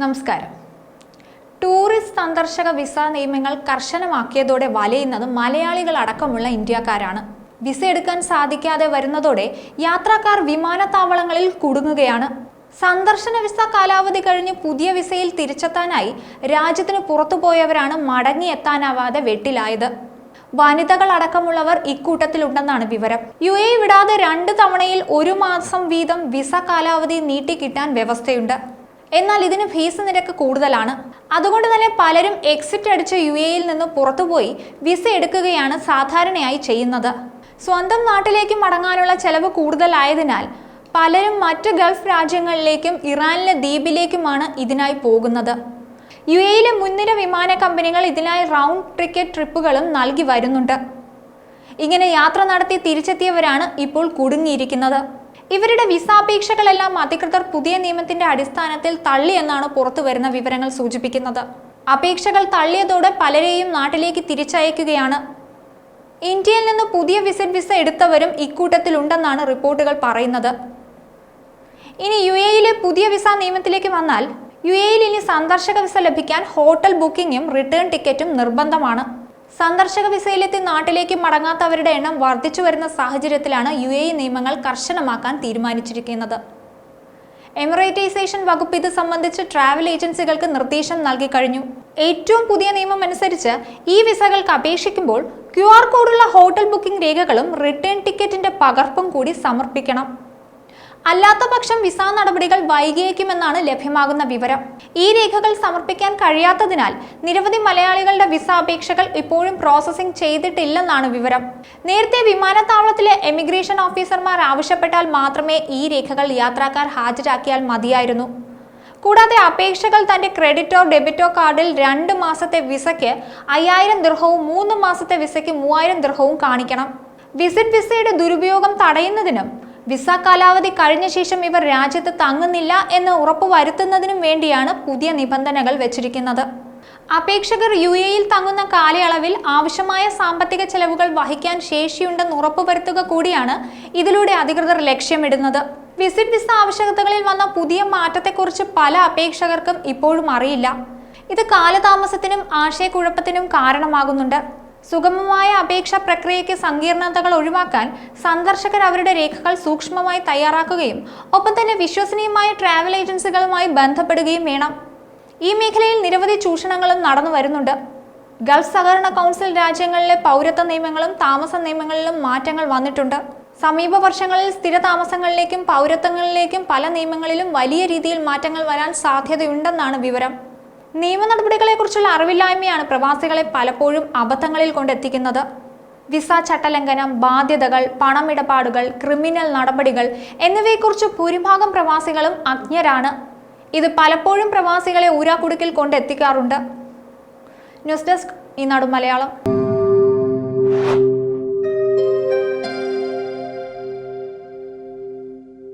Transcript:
നമസ്കാരം. ടൂറിസ്റ്റ് സന്ദർശക വിസ നിയമങ്ങൾ കർശനമാക്കിയതോടെ വലയുന്നത് മലയാളികൾ അടക്കമുള്ള ഇന്ത്യക്കാരാണ്. വിസ എടുക്കാൻ സാധിക്കാതെ വരുന്നതോടെ യാത്രക്കാർ വിമാനത്താവളങ്ങളിൽ കുടുങ്ങുകയാണ്. സന്ദർശന വിസ കാലാവധി കഴിഞ്ഞ് പുതിയ വിസയിൽ തിരിച്ചെത്താനായി രാജ്യത്തിന് പുറത്തുപോയവരാണ് മടങ്ങിയെത്താനാവാതെ വെട്ടിലായത്. വനിതകൾ അടക്കമുള്ളവർ ഇക്കൂട്ടത്തിലുണ്ടെന്നാണ് വിവരം. UAE വിടാതെ 2 തവണയിൽ 1 മാസം വീതം വിസ കാലാവധി നീട്ടിക്കിട്ടാൻ വ്യവസ്ഥയുണ്ട്. എന്നാൽ ഇതിന് ഫീസ് നിരക്ക് കൂടുതലാണ്. അതുകൊണ്ട് തന്നെ പലരും എക്സിറ്റ് അടിച്ച് UAEയിൽ നിന്ന് പുറത്തുപോയി വിസ എടുക്കുകയാണ് സാധാരണയായി ചെയ്യുന്നത്. സ്വന്തം നാട്ടിലേക്ക് മടങ്ങാനുള്ള ചെലവ് കൂടുതലായതിനാൽ പലരും മറ്റ് ഗൾഫ് രാജ്യങ്ങളിലേക്കും ഇറാനിലെ ദ്വീപിലേക്കുമാണ് ഇതിനായി പോകുന്നത്. UAEയിലെ മുൻനിര വിമാന കമ്പനികൾ ഇതിനായി റൗണ്ട് ടിക്കറ്റ് ട്രിപ്പുകളും നൽകി വരുന്നുണ്ട്. ഇങ്ങനെ യാത്ര നടത്തി തിരിച്ചെത്തിയവരാണ് ഇപ്പോൾ കുടുങ്ങിയിരിക്കുന്നത്. ഇവരുടെ വിസാപേക്ഷകളെല്ലാം അധികൃതർ പുതിയ നിയമത്തിന്റെ അടിസ്ഥാനത്തിൽ തള്ളിയെന്നാണ് പുറത്തുവരുന്ന വിവരങ്ങൾ സൂചിപ്പിക്കുന്നത്. അപേക്ഷകൾ തള്ളിയതോടെ പലരെയും നാട്ടിലേക്ക് തിരിച്ചയക്കുകയാണ്. ഇന്ത്യയിൽ നിന്ന് പുതിയ വിസിറ്റ് വിസ എടുത്തവരും ഇക്കൂട്ടത്തിലുണ്ടെന്നാണ് റിപ്പോർട്ടുകൾ പറയുന്നത്. ഇനി UAEയിലെ പുതിയ വിസ നിയമത്തിലേക്ക് വന്നാൽ UAEയിൽ ഇനി സന്ദർശക വിസ ലഭിക്കാൻ ഹോട്ടൽ ബുക്കിംഗും റിട്ടേൺ ടിക്കറ്റും നിർബന്ധമാണ്. സന്ദർശക വിസയിലെത്തി നാട്ടിലേക്ക് മടങ്ങാത്തവരുടെ എണ്ണം വർദ്ധിച്ചു വരുന്ന സാഹചര്യത്തിലാണ് UAE നിയമങ്ങൾ കർശനമാക്കാൻ തീരുമാനിച്ചിരിക്കുന്നത്. എമിറേറ്റൈസേഷൻ വകുപ്പ് ഇത് സംബന്ധിച്ച് ട്രാവൽ ഏജൻസികൾക്ക് നിർദ്ദേശം നൽകി കഴിഞ്ഞു. ഏറ്റവും പുതിയ നിയമം അനുസരിച്ച് ഈ വിസകൾക്ക് അപേക്ഷിക്കുമ്പോൾ QR കോഡുള്ള ഹോട്ടൽ ബുക്കിംഗ് രേഖകളും റിട്ടേൺ ടിക്കറ്റിന്റെ പകർപ്പും കൂടി സമർപ്പിക്കണം. അല്ലാത്ത പക്ഷം വിസ നടപടികൾ വൈകിയേക്കുമെന്നാണ് ലഭ്യമാകുന്ന വിവരം. ഈ രേഖകൾ സമർപ്പിക്കാൻ കഴിയാത്തതിനാൽ നിരവധി മലയാളികളുടെ വിസ അപേക്ഷകൾ ഇപ്പോഴും പ്രോസസ്സിംഗ് ചെയ്തിട്ടില്ലെന്നാണ് വിവരം. നേരത്തെ വിമാനത്താവളത്തിലെ എമിഗ്രേഷൻ ഓഫീസർമാർ ആവശ്യപ്പെട്ടാൽ മാത്രമേ ഈ രേഖകൾ യാത്രക്കാർ ഹാജരാക്കിയാൽ മതിയായിരുന്നു. കൂടാതെ അപേക്ഷകൾ തന്റെ ക്രെഡിറ്റോ ഡെബിറ്റോ കാർഡിൽ 2 മാസത്തെ വിസയ്ക്ക് 5000 ദിർഹവും 3 മാസത്തെ വിസയ്ക്ക് 3000 ദിർഹവും കാണിക്കണം. വിസിറ്റ് വിസയുടെ ദുരുപയോഗം തടയുന്നതിനും വിസ കാലാവധി കഴിഞ്ഞ ശേഷം ഇവർ രാജ്യത്ത് തങ്ങുന്നില്ല എന്ന് ഉറപ്പുവരുത്തുന്നതിനും വേണ്ടിയാണ് പുതിയ നിബന്ധനകൾ വെച്ചിരിക്കുന്നത്. അപേക്ഷകർ UAEയിൽ തങ്ങുന്ന കാലയളവിൽ ആവശ്യമായ സാമ്പത്തിക ചെലവുകൾ വഹിക്കാൻ ശേഷിയുണ്ടെന്ന് ഉറപ്പുവരുത്തുക കൂടിയാണ് ഇതിലൂടെ അധികൃതർ ലക്ഷ്യമിടുന്നത്. വിസിറ്റ് വിസ ആവശ്യകതകളിൽ വന്ന പുതിയ മാറ്റത്തെക്കുറിച്ച് പല അപേക്ഷകർക്കും ഇപ്പോഴും അറിയില്ല. ഇത് കാലതാമസത്തിനും ആശയക്കുഴപ്പത്തിനും കാരണമാകുന്നുണ്ട്. സുഗമമായ അപേക്ഷാ പ്രക്രിയയ്ക്ക് സങ്കീർണതകൾ ഒഴിവാക്കാൻ സന്ദർശകർ അവരുടെ രേഖകൾ സൂക്ഷ്മമായി തയ്യാറാക്കുകയും ഒപ്പം തന്നെ വിശ്വസനീയമായ ട്രാവൽ ഏജൻസികളുമായി ബന്ധപ്പെടുകയും വേണം. ഈ മേഖലയിൽ നിരവധി ചൂഷണങ്ങളും നടന്നു വരുന്നുണ്ട്. ഗൾഫ് സഹകരണ കൗൺസിൽ രാജ്യങ്ങളിലെ പൗരത്വ നിയമങ്ങളും താമസ നിയമങ്ങളിലും മാറ്റങ്ങൾ വന്നിട്ടുണ്ട്. സമീപ വർഷങ്ങളിൽ സ്ഥിര താമസങ്ങളിലേക്കും പൗരത്വങ്ങളിലേക്കും പല നിയമങ്ങളിലും വലിയ രീതിയിൽ മാറ്റങ്ങൾ വരാൻ സാധ്യതയുണ്ടെന്നാണ് വിവരം. നിയമ നടപടികളെക്കുറിച്ചുള്ള അറിവില്ലായ്മയാണ് പ്രവാസികളെ പലപ്പോഴും അബദ്ധങ്ങളിൽ കൊണ്ടെത്തിക്കുന്നത്. വിസ ചട്ടലംഘനം, ബാധ്യതകൾ, പണമിടപാടുകൾ, ക്രിമിനൽ നടപടികൾ എന്നിവയെക്കുറിച്ച് ഭൂരിഭാഗം പ്രവാസികളും അജ്ഞരാണ്. ഇത് പലപ്പോഴും പ്രവാസികളെ ഊരാക്കുടുക്കിൽ കൊണ്ടെത്തിക്കാറുണ്ട്. ന്യൂസ് ഡെസ്ക് ഈനാട് മലയാളം.